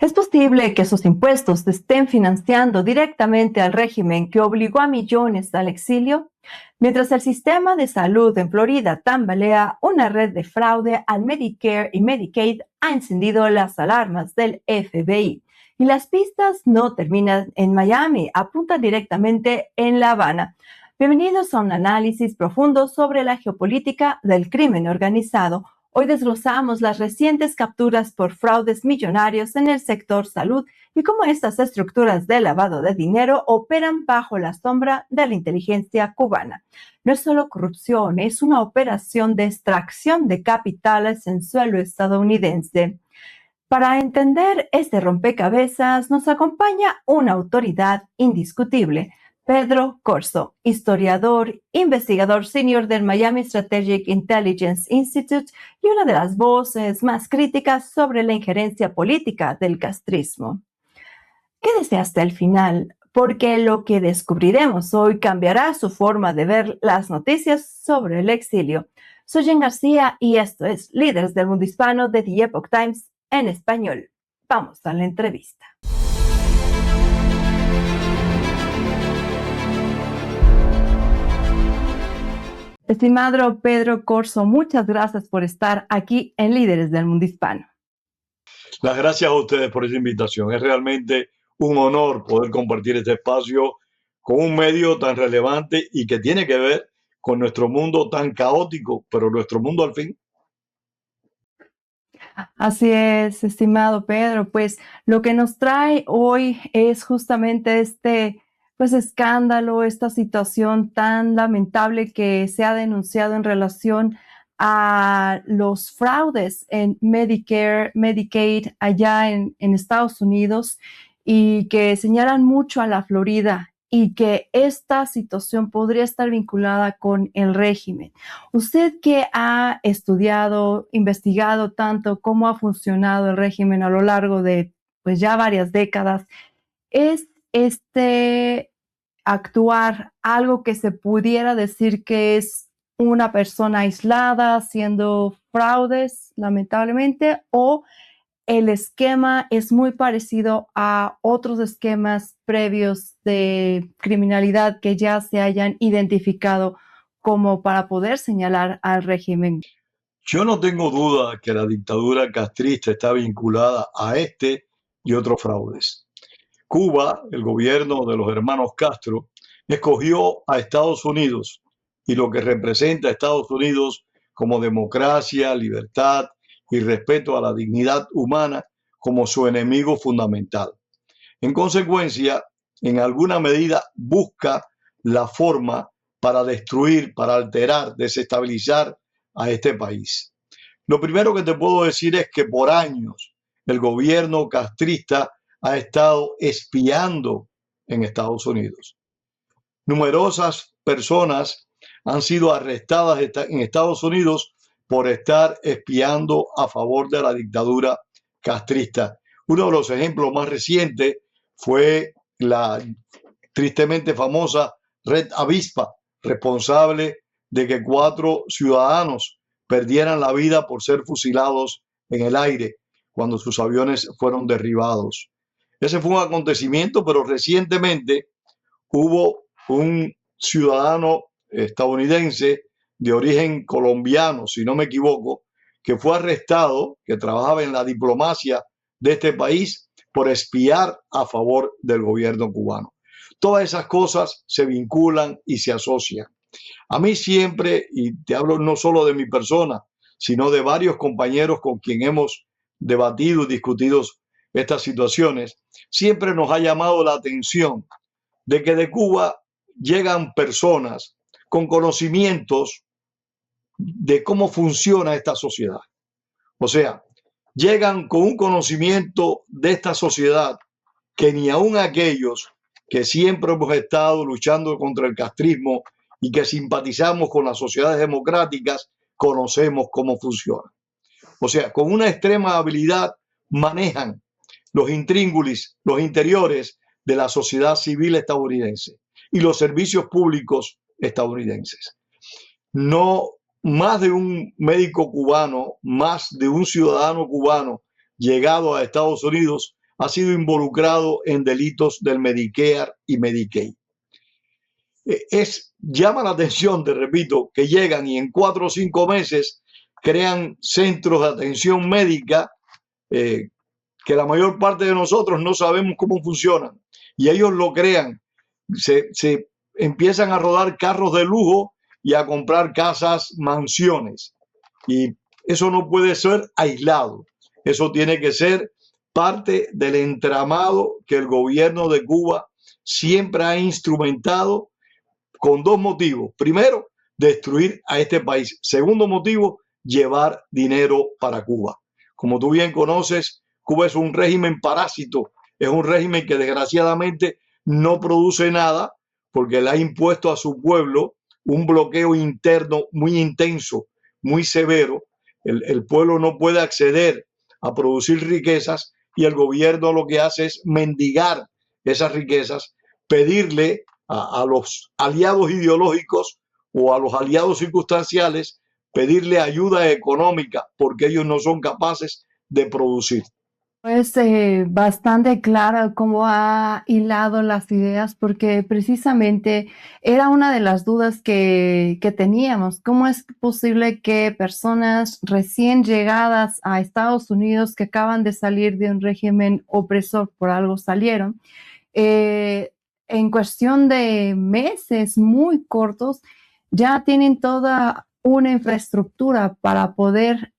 Es posible que sus impuestos estén financiando directamente al régimen que obligó a millones al exilio. Mientras el sistema de salud en Florida tambalea, una red de fraude al Medicare y Medicaid ha encendido las alarmas del FBI. Y las pistas no terminan en Miami, apuntan directamente en La Habana. Bienvenidos a un análisis profundo sobre la geopolítica del crimen organizado. Hoy desglosamos las recientes capturas por fraudes millonarios en el sector salud y cómo estas estructuras de lavado de dinero operan bajo la sombra de la inteligencia cubana. No es solo corrupción, es una operación de extracción de capitales en suelo estadounidense. Para entender este rompecabezas nos acompaña una autoridad indiscutible, Pedro Corso, historiador, investigador senior del Miami Strategic Intelligence Institute y una de las voces más críticas sobre la injerencia política del castrismo. Quédese hasta el final, porque lo que descubriremos hoy cambiará su forma de ver las noticias sobre el exilio. Soy Jen García y esto es Líderes del Mundo Hispano de The Epoch Times en español. Vamos a la entrevista. Estimado Pedro Corso, muchas gracias por estar aquí en Líderes del Mundo Hispano. Las gracias a ustedes por esa invitación. Es realmente un honor poder compartir este espacio con un medio tan relevante y que tiene que ver con nuestro mundo tan caótico, pero nuestro mundo al fin. Así es, estimado Pedro. Pues lo que nos trae hoy es justamente este escándalo, esta situación tan lamentable que se ha denunciado en relación a los fraudes en Medicare, Medicaid allá en Estados Unidos y que señalan mucho a la Florida y que esta situación podría estar vinculada con el régimen. Usted que ha estudiado, investigado tanto cómo ha funcionado el régimen a lo largo de ya varias décadas, ¿es este actuar algo que se pudiera decir que es una persona aislada haciendo fraudes, lamentablemente, o el esquema es muy parecido a otros esquemas previos de criminalidad que ya se hayan identificado como para poder señalar al régimen? Yo no tengo duda que la dictadura castrista está vinculada a este y otros fraudes. Cuba, el gobierno de los hermanos Castro, escogió a Estados Unidos y lo que representa a Estados Unidos como democracia, libertad y respeto a la dignidad humana como su enemigo fundamental. En consecuencia, en alguna medida busca la forma para destruir, para alterar, desestabilizar a este país. Lo primero que te puedo decir es que por años el gobierno castrista ha estado espiando en Estados Unidos. Numerosas personas han sido arrestadas en Estados Unidos por estar espiando a favor de la dictadura castrista. Uno de los ejemplos más recientes fue la tristemente famosa Red Avispa, responsable de que 4 ciudadanos perdieran la vida por ser fusilados en el aire cuando sus aviones fueron derribados. Ese fue un acontecimiento, pero recientemente hubo un ciudadano estadounidense de origen colombiano, si no me equivoco, que fue arrestado, que trabajaba en la diplomacia de este país por espiar a favor del gobierno cubano. Todas esas cosas se vinculan y se asocian. A mí siempre, y te hablo no solo de mi persona, sino de varios compañeros con quien hemos debatido y discutido estas situaciones, siempre nos ha llamado la atención de que de Cuba llegan personas con conocimientos de cómo funciona esta sociedad. O sea, llegan con un conocimiento de esta sociedad que ni aun aquellos que siempre hemos estado luchando contra el castrismo y que simpatizamos con las sociedades democráticas, conocemos cómo funciona. O sea, con una extrema habilidad manejan los intríngulis, los interiores de la sociedad civil estadounidense y los servicios públicos estadounidenses. No más de un médico cubano, más de un ciudadano cubano llegado a Estados Unidos ha sido involucrado en delitos del Medicare y Medicaid. Llama la atención, te repito, que llegan y en 4 o 5 meses crean centros de atención médica que la mayor parte de nosotros no sabemos cómo funcionan. Y ellos lo crean. Se empiezan a rodar carros de lujo y a comprar casas, mansiones. Y eso no puede ser aislado. Eso tiene que ser parte del entramado que el gobierno de Cuba siempre ha instrumentado con 2 motivos. Primero, destruir a este país. Segundo motivo, llevar dinero para Cuba. Como tú bien conoces, Cuba es un régimen parásito, es un régimen que desgraciadamente no produce nada porque le ha impuesto a su pueblo un bloqueo interno muy intenso, muy severo. El pueblo no puede acceder a producir riquezas y el gobierno lo que hace es mendigar esas riquezas, pedirle a los aliados ideológicos o a los aliados circunstanciales, pedirle ayuda económica porque ellos no son capaces de producir. Es bastante clara cómo ha hilado las ideas, porque precisamente era una de las dudas que teníamos. ¿Cómo es posible que personas recién llegadas a Estados Unidos, que acaban de salir de un régimen opresor, por algo salieron, en cuestión de meses muy cortos, ya tienen toda una infraestructura para poder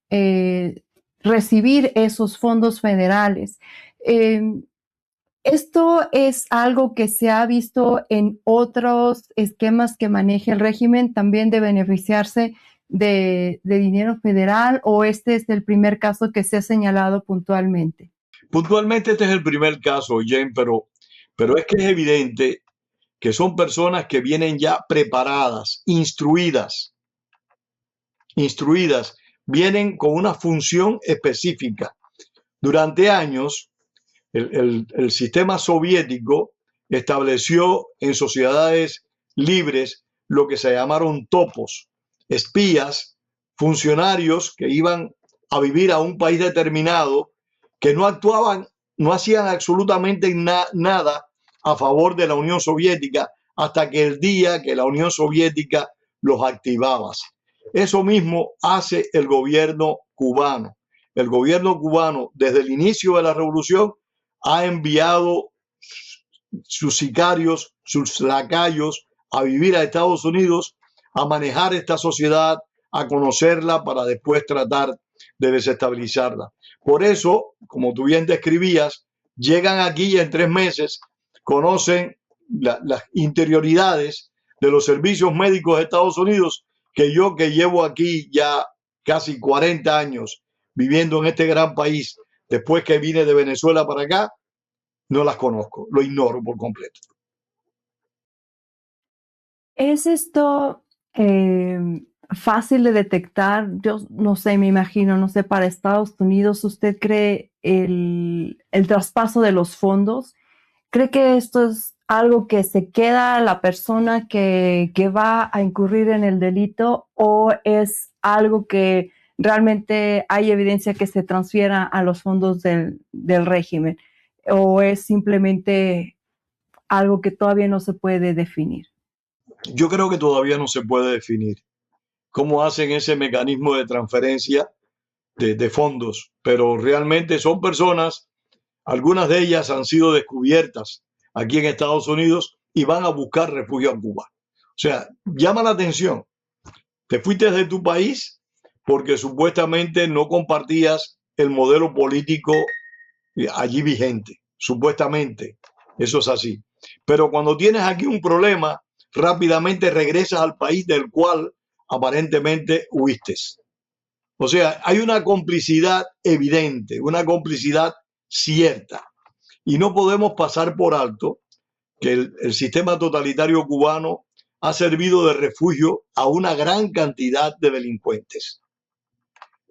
recibir esos fondos federales? Esto es algo que se ha visto en otros esquemas que maneja el régimen, también de beneficiarse de dinero federal, ¿o este es el primer caso que se ha señalado puntualmente? Puntualmente este es el primer caso, Jen, pero es que es evidente que son personas que vienen ya preparadas, instruidas, vienen con una función específica. Durante años, el sistema soviético estableció en sociedades libres lo que se llamaron topos, espías, funcionarios que iban a vivir a un país determinado, que no actuaban, no hacían absolutamente nada a favor de la Unión Soviética hasta que el día que la Unión Soviética los activaba. Eso mismo hace el gobierno cubano. El gobierno cubano, desde el inicio de la revolución, ha enviado sus sicarios, sus lacayos, a vivir a Estados Unidos, a manejar esta sociedad, a conocerla para después tratar de desestabilizarla. Por eso, como tú bien describías, llegan aquí y en 3 meses conocen las interioridades de los servicios médicos de Estados Unidos, que yo, que llevo aquí ya casi 40 años viviendo en este gran país, después que vine de Venezuela para acá, no las conozco, lo ignoro por completo. ¿Es esto fácil de detectar? Yo no sé, me imagino, no sé, para Estados Unidos, ¿usted cree el traspaso de los fondos? ¿Cree que esto es algo que se queda a la persona que va a incurrir en el delito, o es algo que realmente hay evidencia que se transfiera a los fondos del régimen, o es simplemente algo que todavía no se puede definir? Yo creo que todavía no se puede definir cómo hacen ese mecanismo de transferencia de fondos, pero realmente son personas, algunas de ellas han sido descubiertas aquí en Estados Unidos y van a buscar refugio a Cuba. O sea, llama la atención. Te fuiste de tu país porque supuestamente no compartías el modelo político allí vigente. Supuestamente, eso es así. Pero cuando tienes aquí un problema, rápidamente regresas al país del cual aparentemente huiste. O sea, hay una complicidad evidente, una complicidad cierta. Y no podemos pasar por alto que el sistema totalitario cubano ha servido de refugio a una gran cantidad de delincuentes,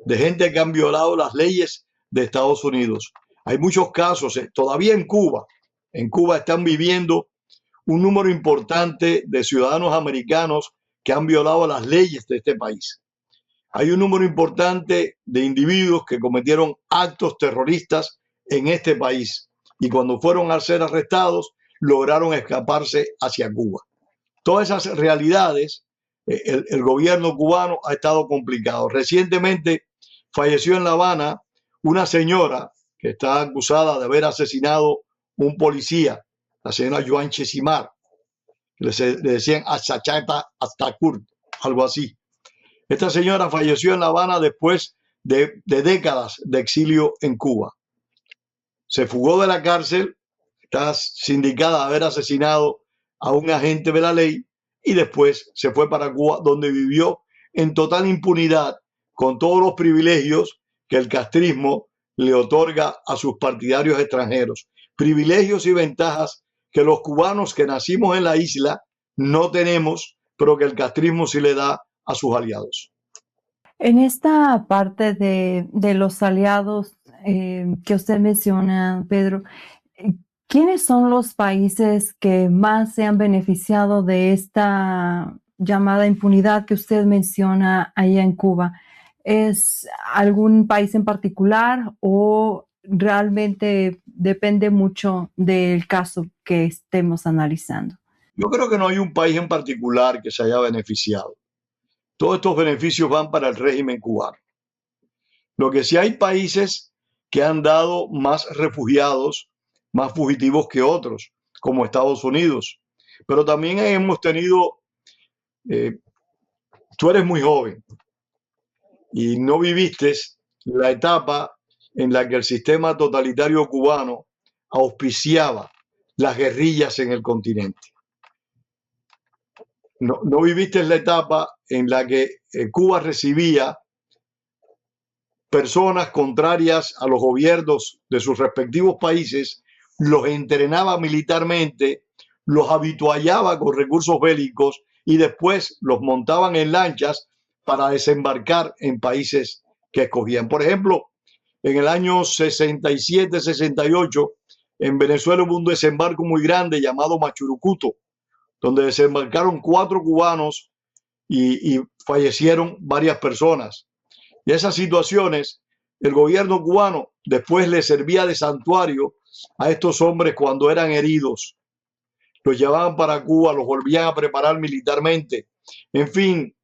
de gente que han violado las leyes de Estados Unidos. Hay muchos casos, todavía en Cuba. En Cuba están viviendo un número importante de ciudadanos americanos que han violado las leyes de este país. Hay un número importante de individuos que cometieron actos terroristas en este país. y cuando fueron a ser arrestados lograron escaparse hacia Cuba. Todas esas realidades, el gobierno cubano ha estado complicado. Recientemente falleció en La Habana una señora que está acusada de haber asesinado un policía, la señora Joan Chesimar. Le decían Asachata Astacurt, algo así. Esta señora falleció en La Habana después de décadas de exilio en Cuba. Se fugó de la cárcel, está sindicada de haber asesinado a un agente de la ley y después se fue para Cuba, donde vivió en total impunidad con todos los privilegios que el castrismo le otorga a sus partidarios extranjeros. Privilegios y ventajas que los cubanos que nacimos en la isla no tenemos, pero que el castrismo sí le da a sus aliados. En esta parte de los aliados que usted menciona, Pedro, ¿quiénes son los países que más se han beneficiado de esta llamada impunidad que usted menciona allá en Cuba? ¿Es algún país en particular o realmente depende mucho del caso que estemos analizando? Yo creo que no hay un país en particular que se haya beneficiado. Todos estos beneficios van para el régimen cubano. Lo que sí hay países que han dado más refugiados, más fugitivos que otros, como Estados Unidos. Pero también hemos tenido, tú eres muy joven y no viviste la etapa en la que el sistema totalitario cubano auspiciaba las guerrillas en el continente. No viviste la etapa en la que Cuba recibía personas contrarias a los gobiernos de sus respectivos países, los entrenaba militarmente, los habituallaba con recursos bélicos y después los montaban en lanchas para desembarcar en países que escogían. Por ejemplo, en el año 67-68, en Venezuela hubo un desembarco muy grande llamado Machurucuto, donde desembarcaron 4 cubanos y fallecieron varias personas. Y esas situaciones, el gobierno cubano después le servía de santuario a estos hombres cuando eran heridos. Los llevaban para Cuba, los volvían a preparar militarmente. En fin,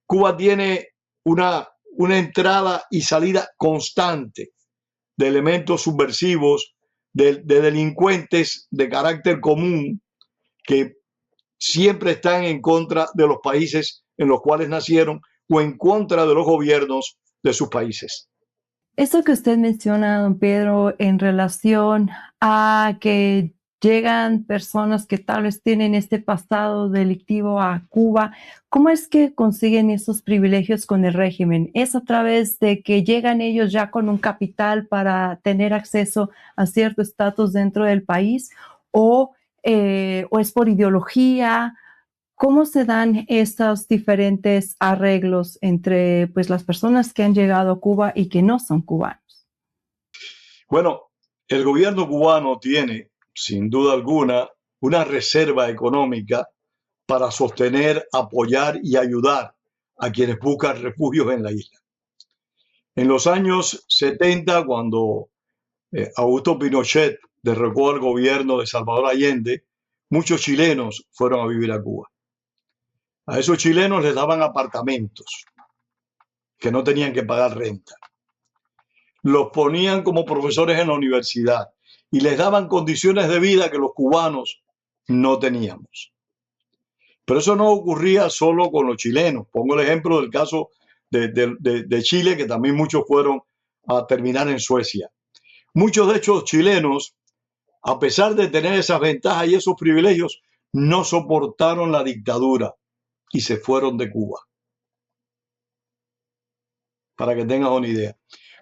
Cuba tiene una entrada y salida constante de elementos subversivos, de delincuentes de carácter común que siempre están en contra de los países en los cuales nacieron o en contra de los gobiernos de sus países. Eso que usted menciona, don Pedro, en relación a que llegan personas que tal vez tienen este pasado delictivo a Cuba, ¿cómo es que consiguen esos privilegios con el régimen? ¿Es a través de que llegan ellos ya con un capital para tener acceso a cierto estatus dentro del país o es por ideología? ¿Cómo se dan estos diferentes arreglos entre pues, las personas que han llegado a Cuba y que no son cubanos? Bueno, el gobierno cubano tiene, sin duda alguna, una reserva económica para sostener, apoyar y ayudar a quienes buscan refugios en la isla. En los años 70, cuando Augusto Pinochet derrocó al gobierno de Salvador Allende, muchos chilenos fueron a vivir a Cuba. A esos chilenos les daban apartamentos que no tenían que pagar renta. Los ponían como profesores en la universidad y les daban condiciones de vida que los cubanos no teníamos. Pero eso no ocurría solo con los chilenos. Pongo el ejemplo del caso de Chile, que también muchos fueron a terminar en Suecia. Muchos de estos chilenos, a pesar de tener esas ventajas y esos privilegios, no soportaron la dictadura y se fueron de Cuba. Para que tengas una idea.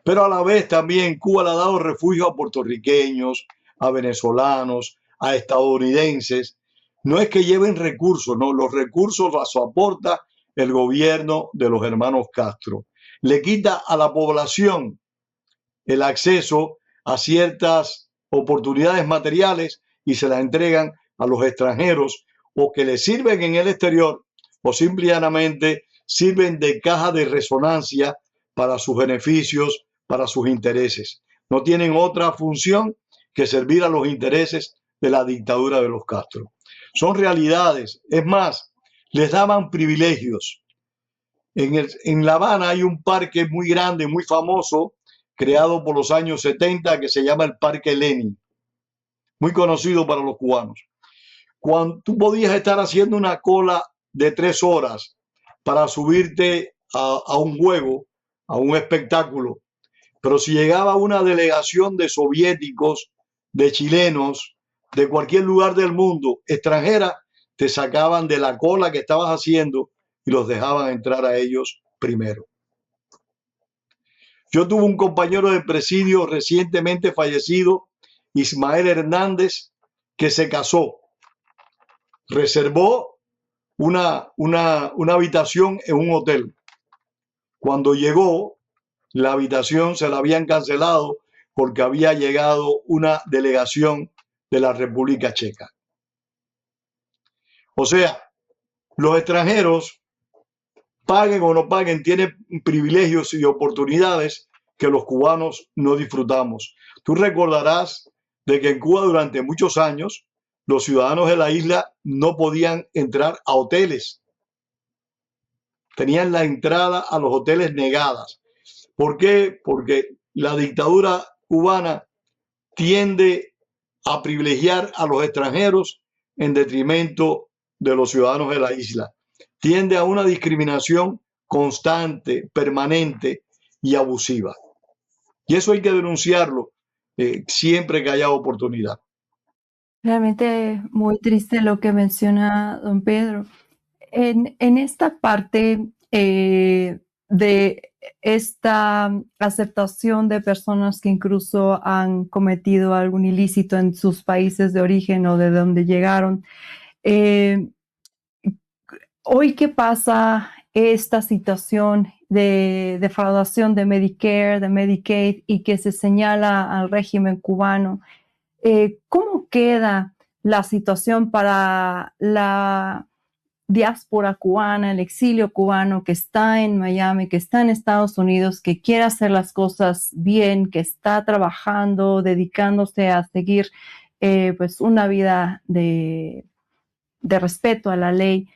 Pero a la vez también Cuba le ha dado refugio a puertorriqueños, a venezolanos, a estadounidenses. No es que lleven recursos, no, los recursos los aporta el gobierno de los hermanos Castro. Le quita a la población el acceso a ciertas oportunidades materiales y se las entregan a los extranjeros o que les sirven en el exterior o simplemente sirven de caja de resonancia para sus beneficios, para sus intereses. No tienen otra función que servir a los intereses de la dictadura de los Castro. Son realidades. Es más, les daban privilegios. En La Habana hay un parque muy grande, muy famoso, creado por los años 70, que se llama el Parque Lenin, muy conocido para los cubanos. Cuando tú podías estar haciendo una cola de 3 horas para subirte a un juego, a un espectáculo, pero si llegaba una delegación de soviéticos, de chilenos, de cualquier lugar del mundo, extranjera, te sacaban de la cola que estabas haciendo y los dejaban entrar a ellos primero. Yo tuve un compañero de presidio recientemente fallecido, Ismael Hernández, que se casó, reservó una habitación en un hotel. Cuando llegó, la habitación se la habían cancelado porque había llegado una delegación de la República Checa. O sea, los extranjeros, paguen o no paguen, tienen privilegios y oportunidades que los cubanos no disfrutamos. Tú recordarás de que en Cuba durante muchos años los ciudadanos de la isla no podían entrar a hoteles. Tenían la entrada a los hoteles negadas. ¿Por qué? Porque la dictadura cubana tiende a privilegiar a los extranjeros en detrimento de los ciudadanos de la isla. Tiende a una discriminación constante, permanente y abusiva. Y eso hay que denunciarlo siempre que haya oportunidad. Realmente muy triste lo que menciona don Pedro. En esta parte de esta aceptación de personas que incluso han cometido algún ilícito en sus países de origen o de donde llegaron, hoy, ¿qué pasa esta situación de defraudación de Medicare, de Medicaid y que se señala al régimen cubano? ¿Cómo queda la situación para la diáspora cubana, el exilio cubano que está en Miami, que está en Estados Unidos, que quiere hacer las cosas bien, que está trabajando, dedicándose a seguir pues una vida de respeto a la ley?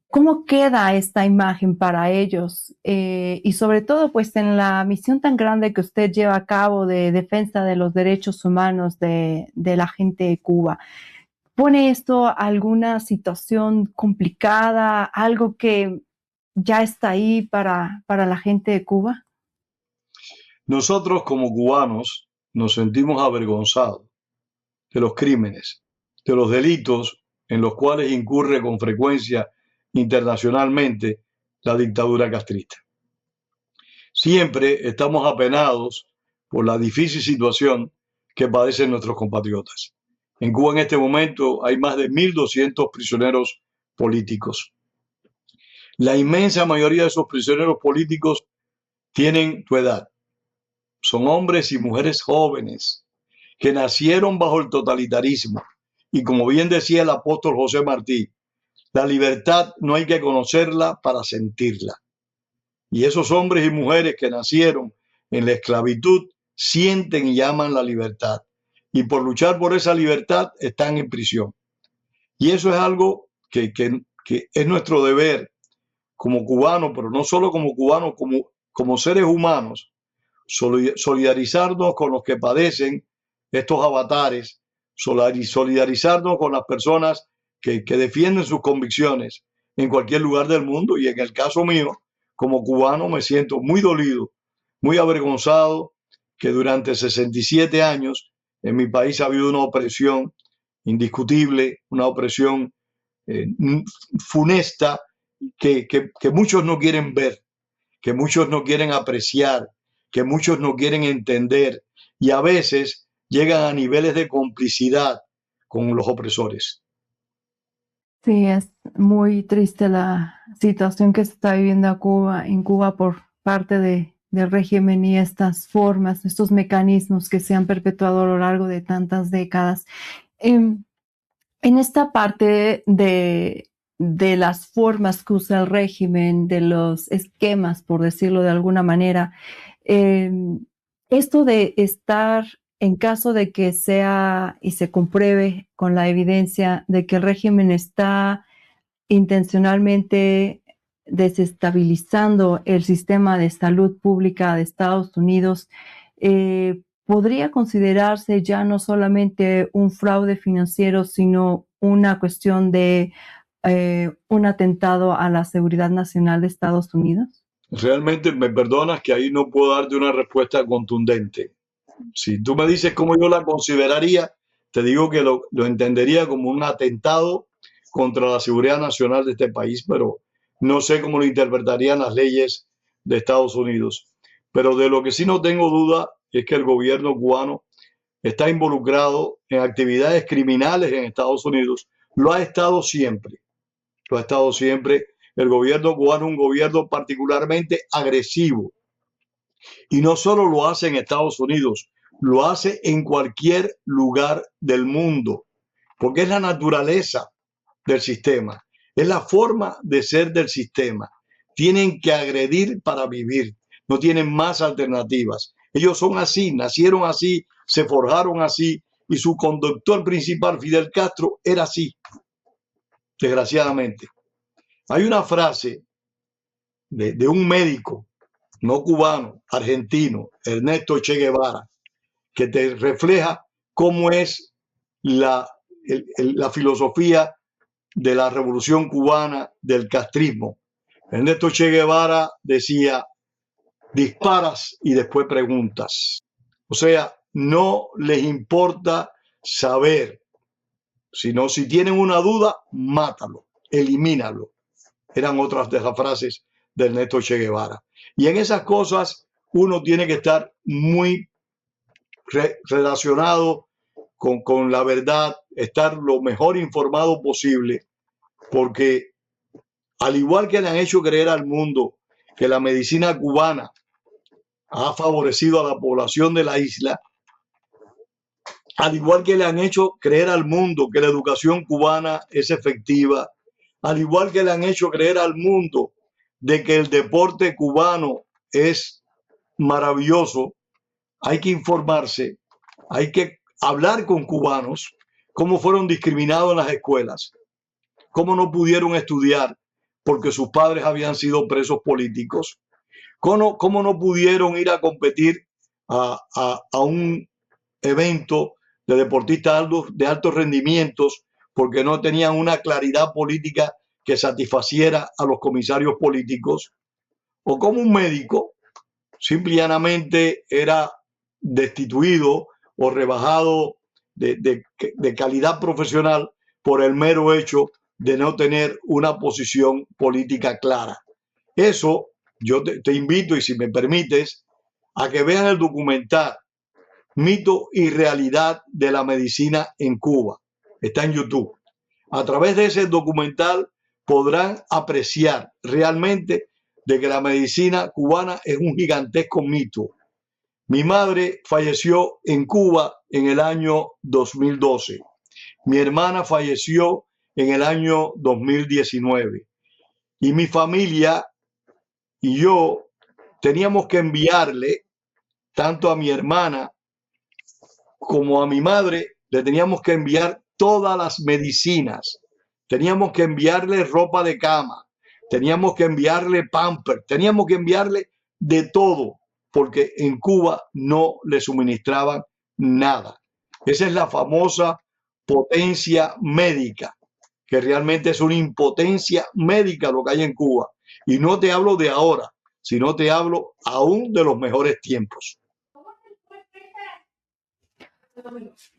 ¿Cómo queda esta imagen para ellos? Y sobre todo, pues en la misión tan grande que usted lleva a cabo de defensa de los derechos humanos de la gente de Cuba. ¿Pone esto alguna situación complicada, algo que ya está ahí para la gente de Cuba? Nosotros como cubanos nos sentimos avergonzados de los crímenes, de los delitos en los cuales incurre con frecuencia internacionalmente la dictadura castrista. Siempre estamos apenados por la difícil situación que padecen nuestros compatriotas. En Cuba en este momento hay más de 1.200 prisioneros políticos. La inmensa mayoría de esos prisioneros políticos tienen tu edad. Son hombres y mujeres jóvenes que nacieron bajo el totalitarismo. Y como bien decía el apóstol José Martí, la libertad no hay que conocerla para sentirla. Y esos hombres y mujeres que nacieron en la esclavitud sienten y aman la libertad. Y por luchar por esa libertad están en prisión. Y eso es algo que es nuestro deber como cubanos, pero no solo como cubanos, como seres humanos, solidarizarnos con los que padecen estos avatares, solidarizarnos con las personas que defienden sus convicciones en cualquier lugar del mundo. Y en el caso mío, como cubano, me siento muy dolido, muy avergonzado que durante 67 años en mi país ha habido una opresión indiscutible, una opresión funesta que muchos no quieren ver, que muchos no quieren apreciar, que muchos no quieren entender y a veces llegan a niveles de complicidad con los opresores. Sí, es muy triste la situación que se está viviendo en Cuba por parte del régimen y estas formas, estos mecanismos que se han perpetuado a lo largo de tantas décadas. En esta parte de las formas que usa el régimen, de los esquemas, por decirlo de alguna manera, esto de estar en caso de que sea y se compruebe con la evidencia de que el régimen está intencionalmente desestabilizando el sistema de salud pública de Estados Unidos, podría considerarse ya no solamente un fraude financiero, sino una cuestión de un atentado a la seguridad nacional de Estados Unidos? Realmente me perdonas que ahí no puedo darte una respuesta contundente. Si tú me dices cómo yo la consideraría, te digo que lo entendería como un atentado contra la seguridad nacional de este país, pero no sé cómo lo interpretarían las leyes de Estados Unidos. Pero de lo que sí no tengo duda es que el gobierno cubano está involucrado en actividades criminales en Estados Unidos. Lo ha estado siempre. Lo ha estado siempre. El gobierno cubano es un gobierno particularmente agresivo. Y no solo lo hace en Estados Unidos, lo hace en cualquier lugar del mundo, porque es la naturaleza del sistema, es la forma de ser del sistema. Tienen que agredir para vivir, no tienen más alternativas. Ellos son así, nacieron así, se forjaron así, y su conductor principal, Fidel Castro, era así, desgraciadamente. Hay una frase de un médico no cubano, argentino, Ernesto Che Guevara, que te refleja cómo es la filosofía de la revolución cubana, del castrismo. Ernesto Che Guevara decía, disparas y después preguntas. O sea, no les importa saber, sino si tienen una duda, mátalo, elimínalo. Eran otras de las frases de Ernesto Che Guevara. Y en esas cosas uno tiene que estar muy relacionado con la verdad, estar lo mejor informado posible, porque al igual que le han hecho creer al mundo que la medicina cubana ha favorecido a la población de la isla, al igual que le han hecho creer al mundo que la educación cubana es efectiva, al igual que le han hecho creer al mundo de que el deporte cubano es maravilloso, hay que informarse, hay que hablar con cubanos, cómo fueron discriminados en las escuelas, cómo no pudieron estudiar porque sus padres habían sido presos políticos, cómo no pudieron ir a competir a un evento de deportistas de altos rendimientos porque no tenían una claridad política que satisfaciera a los comisarios políticos, o como un médico simplemente era destituido o rebajado de calidad profesional por el mero hecho de no tener una posición política clara. Eso yo te invito, y si me permites, a que vean el documental Mito y Realidad de la Medicina en Cuba. Está en YouTube. A través de ese documental podrán apreciar realmente de que la medicina cubana es un gigantesco mito. Mi madre falleció en Cuba en el año 2012. Mi hermana falleció en el año 2019. Y mi familia y yo teníamos que enviarle, tanto a mi hermana como a mi madre, le teníamos que enviar todas las medicinas. Teníamos que enviarle ropa de cama, teníamos que enviarle pamper, teníamos que enviarle de todo, porque en Cuba no le suministraban nada. Esa es la famosa potencia médica, que realmente es una impotencia médica lo que hay en Cuba. Y no te hablo de ahora, sino te hablo aún de los mejores tiempos.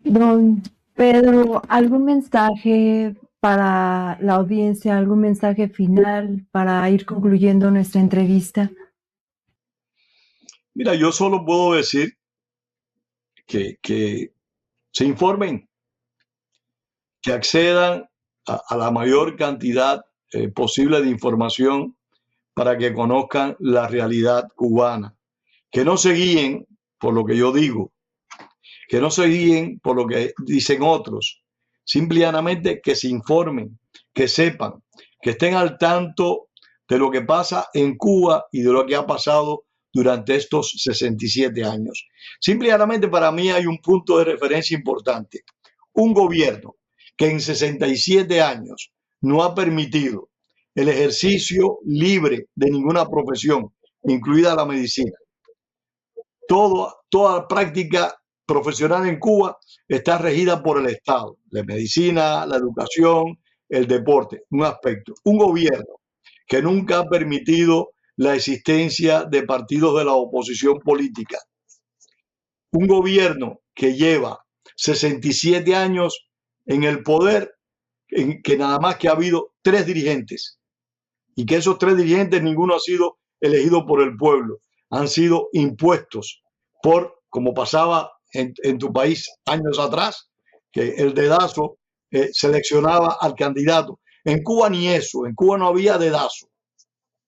Don Pedro, ¿algún mensaje para la audiencia, algún mensaje final para ir concluyendo nuestra entrevista? Mira, yo solo puedo decir que se informen, que accedan a la mayor cantidad posible de información para que conozcan la realidad cubana, que no se guíen por lo que yo digo, que no se guíen por lo que dicen otros, simplemente que se informen, que sepan, que estén al tanto de lo que pasa en Cuba y de lo que ha pasado durante estos 67 años. Simplemente para mí hay un punto de referencia importante. Un gobierno que en 67 años no ha permitido el ejercicio libre de ninguna profesión, incluida la medicina. Toda práctica profesional en Cuba está regida por el Estado, la medicina, la educación, el deporte, un aspecto. Un gobierno que nunca ha permitido la existencia de partidos de la oposición política. Un gobierno que lleva 67 años en el poder, en que nada más que ha habido 3 dirigentes y que esos 3 dirigentes ninguno ha sido elegido por el pueblo, han sido impuestos por, como pasaba en tu país años atrás, que el dedazo seleccionaba al candidato. En Cuba ni eso, en Cuba no había dedazo.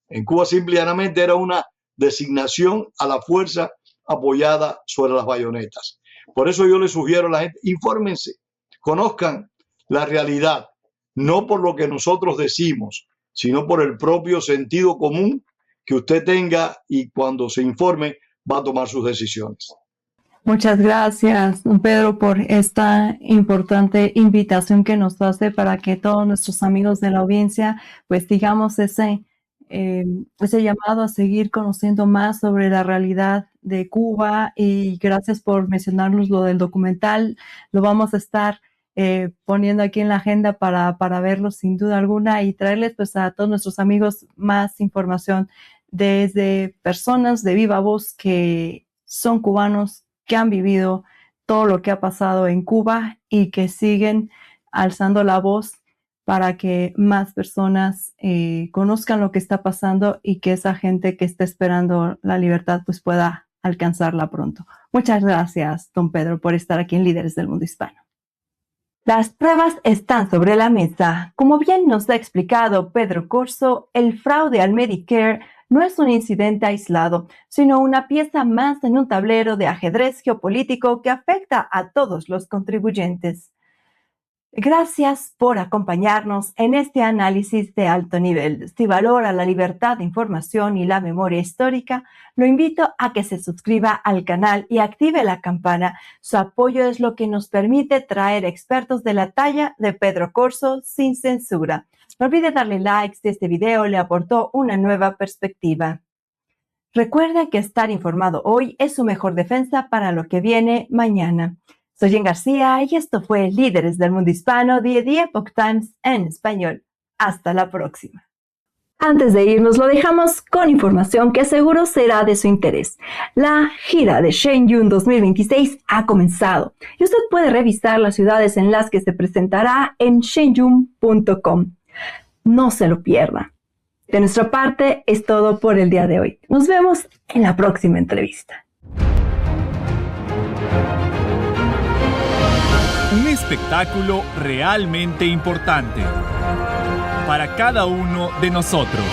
En Cuba simplemente era una designación a la fuerza apoyada sobre las bayonetas. Por eso yo le sugiero a la gente, infórmense, conozcan la realidad, no por lo que nosotros decimos, sino por el propio sentido común que usted tenga, y cuando se informe va a tomar sus decisiones. Muchas gracias, don Pedro, por esta importante invitación que nos hace para que todos nuestros amigos de la audiencia, pues digamos ese llamado a seguir conociendo más sobre la realidad de Cuba, y gracias por mencionarnos lo del documental. Lo vamos a estar poniendo aquí en la agenda para verlo sin duda alguna, y traerles pues a todos nuestros amigos más información desde personas de viva voz que son cubanos, que han vivido todo lo que ha pasado en Cuba y que siguen alzando la voz para que más personas conozcan lo que está pasando, y que esa gente que está esperando la libertad pues pueda alcanzarla pronto. Muchas gracias, don Pedro, por estar aquí en Líderes del Mundo Hispano. Las pruebas están sobre la mesa. Como bien nos ha explicado Pedro Corso, el fraude al Medicare no es un incidente aislado, sino una pieza más en un tablero de ajedrez geopolítico que afecta a todos los contribuyentes. Gracias por acompañarnos en este análisis de alto nivel. Si valora la libertad de información y la memoria histórica, lo invito a que se suscriba al canal y active la campana. Su apoyo es lo que nos permite traer expertos de la talla de Pedro Corso sin censura. No olvide darle like si este video le aportó una nueva perspectiva. Recuerde que estar informado hoy es su mejor defensa para lo que viene mañana. Soy Jen García y esto fue Líderes del Mundo Hispano de The Epoch Times en español. Hasta la próxima. Antes de irnos, lo dejamos con información que seguro será de su interés. La gira de Shenyun 2026 ha comenzado y usted puede revisar las ciudades en las que se presentará en shenyun.com. No se lo pierda. De nuestra parte es todo por el día de hoy. Nos vemos en la próxima entrevista. Un espectáculo realmente importante para cada uno de nosotros.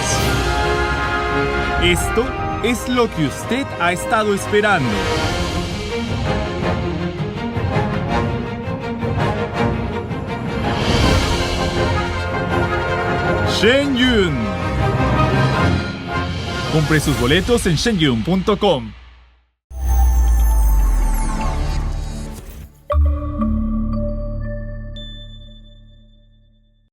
Esto es lo que usted ha estado esperando. Shenyun. Compre sus boletos en shenyun.com.